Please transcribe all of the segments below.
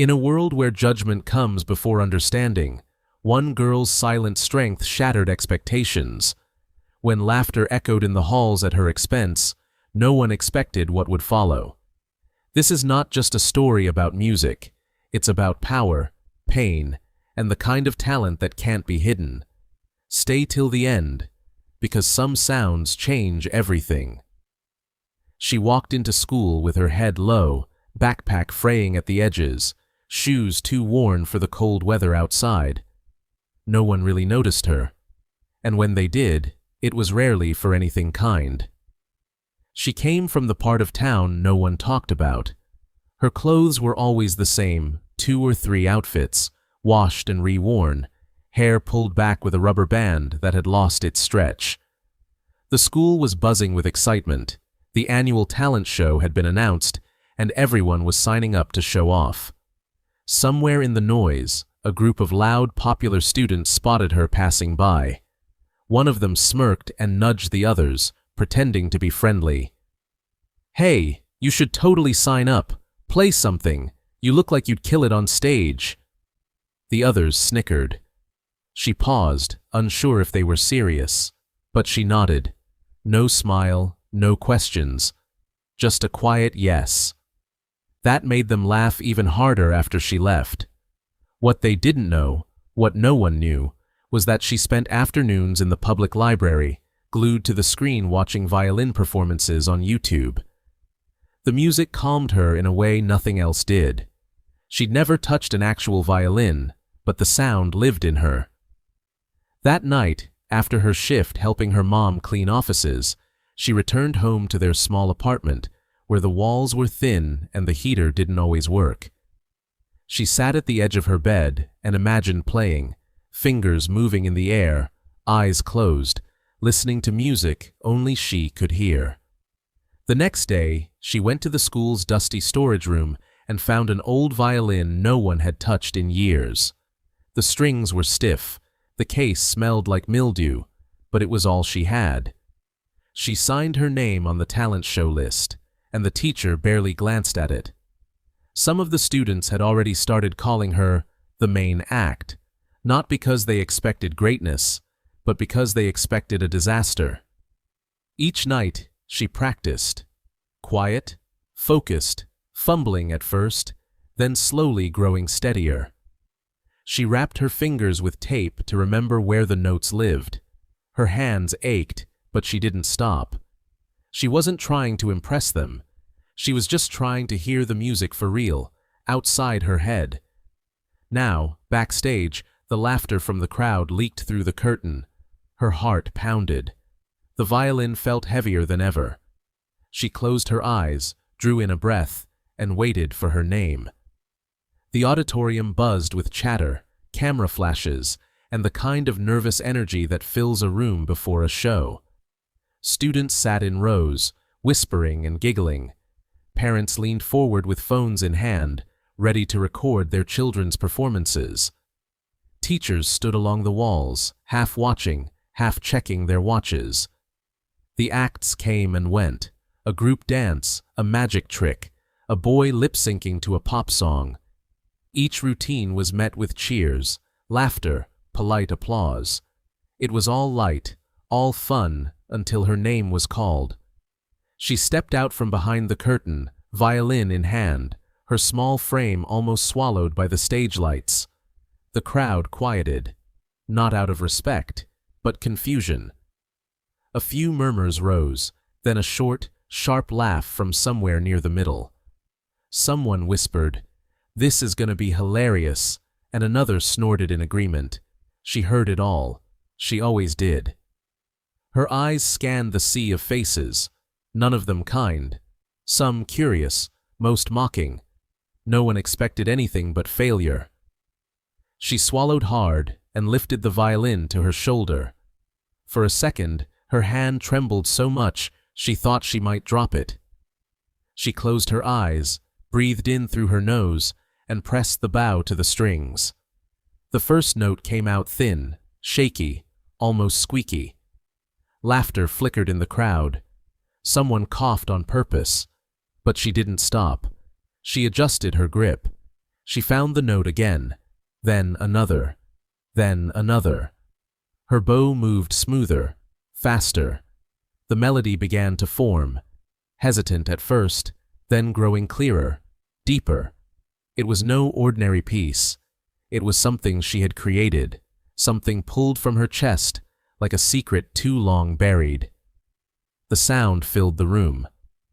In a world where judgment comes before understanding, one girl's silent strength shattered expectations. When laughter echoed in the halls at her expense, no one expected what would follow. This is not just a story about music. It's about power, pain, and the kind of talent that can't be hidden. Stay till the end, because some sounds change everything. She walked into school with her head low, backpack fraying at the edges, shoes too worn for the cold weather outside. No one really noticed her, and when they did, it was rarely for anything kind. She came from the part of town no one talked about. Her clothes were always the same, 2 or 3 outfits, washed and reworn, hair pulled back with a rubber band that had lost its stretch. The school was buzzing with excitement. The annual talent show had been announced, and everyone was signing up to show off. Somewhere in the noise, a group of loud, popular students spotted her passing by. One of them smirked and nudged the others, pretending to be friendly. "Hey, you should totally sign up. Play something. You look like you'd kill it on stage." The others snickered. She paused, unsure if they were serious, but she nodded. No smile, no questions, just a quiet yes. That made them laugh even harder after she left. What they didn't know, what no one knew, was that she spent afternoons in the public library, glued to the screen watching violin performances on YouTube. The music calmed her in a way nothing else did. She'd never touched an actual violin, but the sound lived in her. That night, after her shift helping her mom clean offices, she returned home to their small apartment, where the walls were thin and the heater didn't always work. She sat at the edge of her bed and imagined playing, fingers moving in the air, eyes closed, listening to music only she could hear. The next day, she went to the school's dusty storage room and found an old violin no one had touched in years. The strings were stiff, the case smelled like mildew, but it was all she had. She signed her name on the talent show list, and the teacher barely glanced at it. Some of the students had already started calling her the main act, not because they expected greatness, but because they expected a disaster. Each night, she practiced. Quiet, focused, fumbling at first, then slowly growing steadier. She wrapped her fingers with tape to remember where the notes lived. Her hands ached, but she didn't stop. She wasn't trying to impress them. She was just trying to hear the music for real, outside her head. Now, backstage, the laughter from the crowd leaked through the curtain. Her heart pounded. The violin felt heavier than ever. She closed her eyes, drew in a breath, and waited for her name. The auditorium buzzed with chatter, camera flashes, and the kind of nervous energy that fills a room before a show. Students sat in rows, whispering and giggling. Parents leaned forward with phones in hand, ready to record their children's performances. Teachers stood along the walls, half watching, half checking their watches. The acts came and went. A group dance, a magic trick, a boy lip-syncing to a pop song. Each routine was met with cheers, laughter, polite applause. It was all light, all fun, until her name was called. She stepped out from behind the curtain, violin in hand, her small frame almost swallowed by the stage lights. The crowd quieted, not out of respect, but confusion. A few murmurs rose, then a short, sharp laugh from somewhere near the middle. Someone whispered, "This is gonna be hilarious," and another snorted in agreement. She heard it all. She always did. Her eyes scanned the sea of faces, none of them kind. Some curious, most mocking. No one expected anything but failure. She swallowed hard and lifted the violin to her shoulder. For a second, her hand trembled so much she thought she might drop it. She closed her eyes, breathed in through her nose, and pressed the bow to the strings. The first note came out thin, shaky, almost squeaky. Laughter flickered in the crowd. Someone coughed on purpose, but she didn't stop. She adjusted her grip. She found the note again, then another, then another. Her bow moved smoother, faster. The melody began to form, hesitant at first, then growing clearer, deeper. It was no ordinary piece. It was something she had created, something pulled from her chest, like a secret too long buried. The sound filled the room.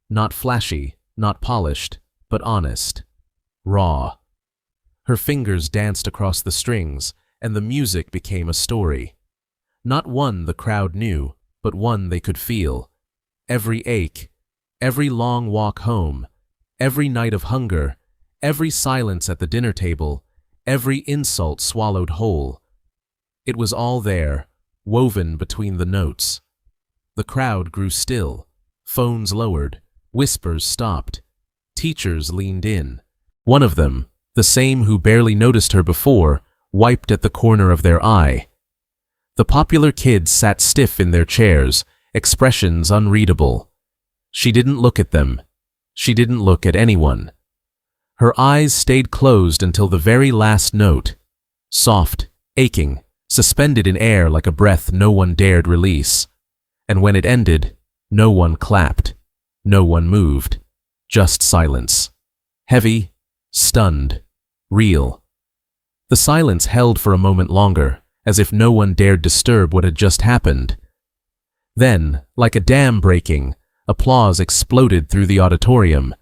Not flashy, not polished, but honest. Raw. Her fingers danced across the strings, and the music became a story. Not one the crowd knew, but one they could feel. Every ache, every long walk home, every night of hunger, every silence at the dinner table, every insult swallowed whole. It was all there, woven between the notes. The crowd grew still. Phones lowered. Whispers stopped. Teachers leaned in. One of them, the same who barely noticed her before, wiped at the corner of their eye. The popular kids sat stiff in their chairs, expressions unreadable. She didn't look at them. She didn't look at anyone. Her eyes stayed closed until the very last note. Soft, aching, suspended in air like a breath no one dared release. And when it ended, no one clapped. No one moved. Just silence. Heavy, stunned, real. The silence held for a moment longer, as if no one dared disturb what had just happened. Then, like a dam breaking, applause exploded through the auditorium.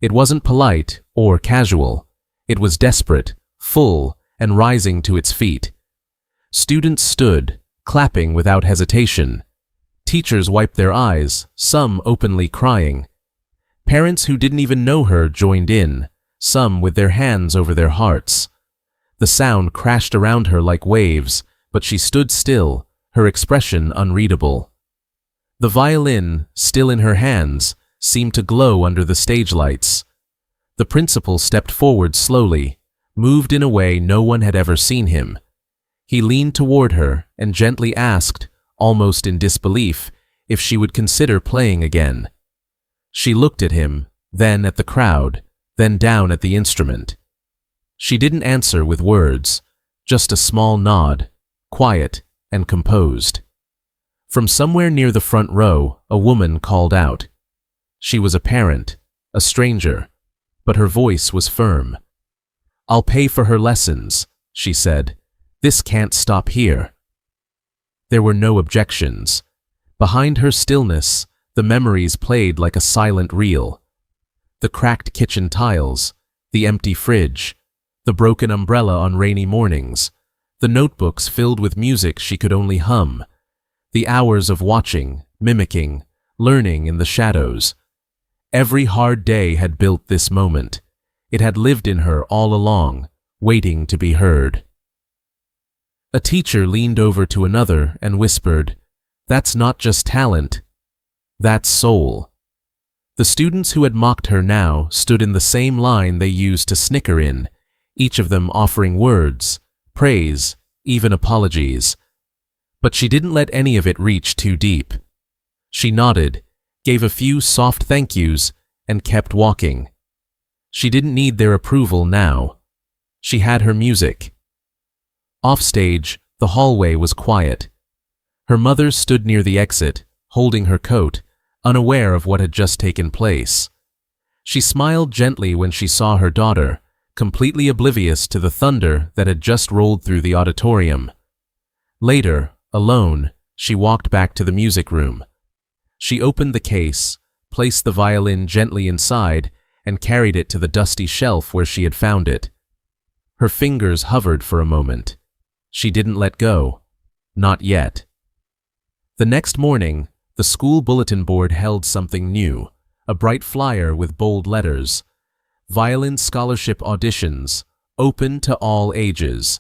It wasn't polite or casual. It was desperate, full, and rising to its feet. Students stood, clapping without hesitation. Teachers wiped their eyes, some openly crying. Parents who didn't even know her joined in, some with their hands over their hearts. The sound crashed around her like waves, but she stood still, her expression unreadable. The violin, still in her hands, seemed to glow under the stage lights. The principal stepped forward slowly, moved in a way no one had ever seen him. He leaned toward her and gently asked, almost in disbelief, if she would consider playing again. She looked at him, then at the crowd, then down at the instrument. She didn't answer with words, just a small nod, quiet and composed. From somewhere near the front row, a woman called out. She was a parent, a stranger, but her voice was firm. "I'll pay for her lessons," she said. "This can't stop here." There were no objections. Behind her stillness, the memories played like a silent reel. The cracked kitchen tiles, the empty fridge, the broken umbrella on rainy mornings, the notebooks filled with music she could only hum, the hours of watching, mimicking, learning in the shadows. Every hard day had built this moment. It had lived in her all along, waiting to be heard. A teacher leaned over to another and whispered, "That's not just talent. That's soul." The students who had mocked her now stood in the same line they used to snicker in, each of them offering words, praise, even apologies. But she didn't let any of it reach too deep. She nodded, gave a few soft thank yous, and kept walking. She didn't need their approval now. She had her music. Offstage, the hallway was quiet. Her mother stood near the exit, holding her coat, unaware of what had just taken place. She smiled gently when she saw her daughter, completely oblivious to the thunder that had just rolled through the auditorium. Later, alone, she walked back to the music room. She opened the case, placed the violin gently inside, and carried it to the dusty shelf where she had found it. Her fingers hovered for a moment. She didn't let go. Not yet. The next morning, the school bulletin board held something new, a bright flyer with bold letters. Violin scholarship auditions, open to all ages.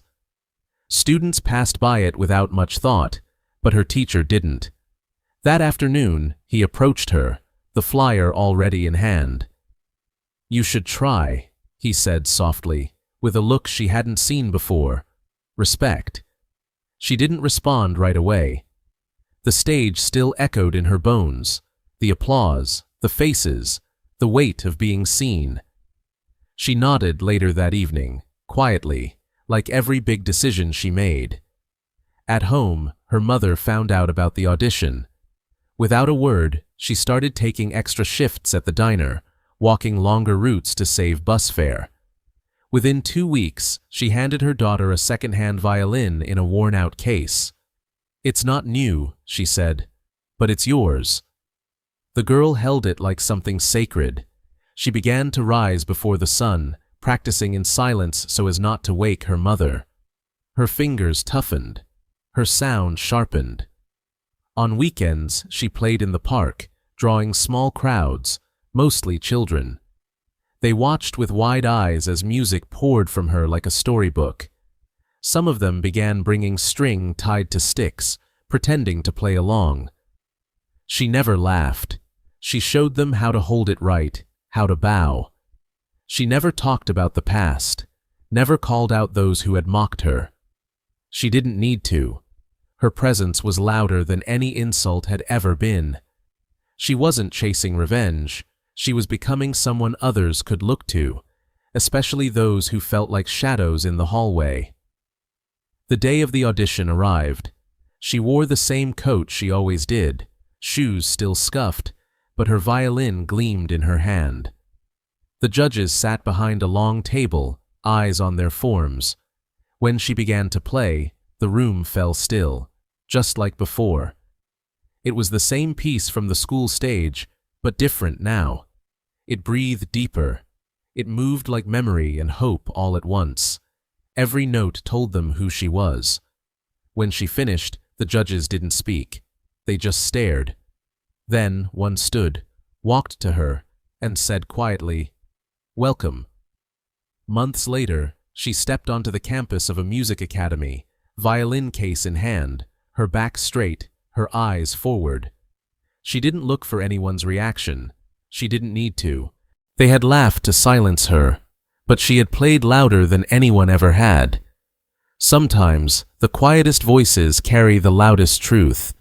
Students passed by it without much thought, but her teacher didn't. That afternoon, he approached her, the flyer already in hand. "You should try," he said softly, with a look she hadn't seen before. Respect. She didn't respond right away. The stage still echoed in her bones, the applause, the faces, the weight of being seen. She nodded later that evening, quietly, like every big decision she made. At home, her mother found out about the audition. Without a word, she started taking extra shifts at the diner, walking longer routes to save bus fare. Within 2 weeks, she handed her daughter a second-hand violin in a worn-out case. "It's not new," she said, "but it's yours." The girl held it like something sacred. She began to rise before the sun, practicing in silence so as not to wake her mother. Her fingers toughened. Her sound sharpened. On weekends, she played in the park, drawing small crowds, mostly children. They watched with wide eyes as music poured from her like a storybook. Some of them began bringing string tied to sticks, pretending to play along. She never laughed. She showed them how to hold it right, how to bow. She never talked about the past, never called out those who had mocked her. She didn't need to. Her presence was louder than any insult had ever been. She wasn't chasing revenge. She was becoming someone others could look to, especially those who felt like shadows in the hallway. The day of the audition arrived. She wore the same coat she always did, shoes still scuffed, but her violin gleamed in her hand. The judges sat behind a long table, eyes on their forms. When she began to play, the room fell still, just like before. It was the same piece from the school stage, but different now. It breathed deeper. It moved like memory and hope all at once. Every note told them who she was. When she finished, the judges didn't speak. They just stared. Then one stood, walked to her, and said quietly, "Welcome." Months later, she stepped onto the campus of a music academy, violin case in hand, her back straight, her eyes forward. She didn't look for anyone's reaction. She didn't need to. They had laughed to silence her, but she had played louder than anyone ever had. Sometimes, the quietest voices carry the loudest truth.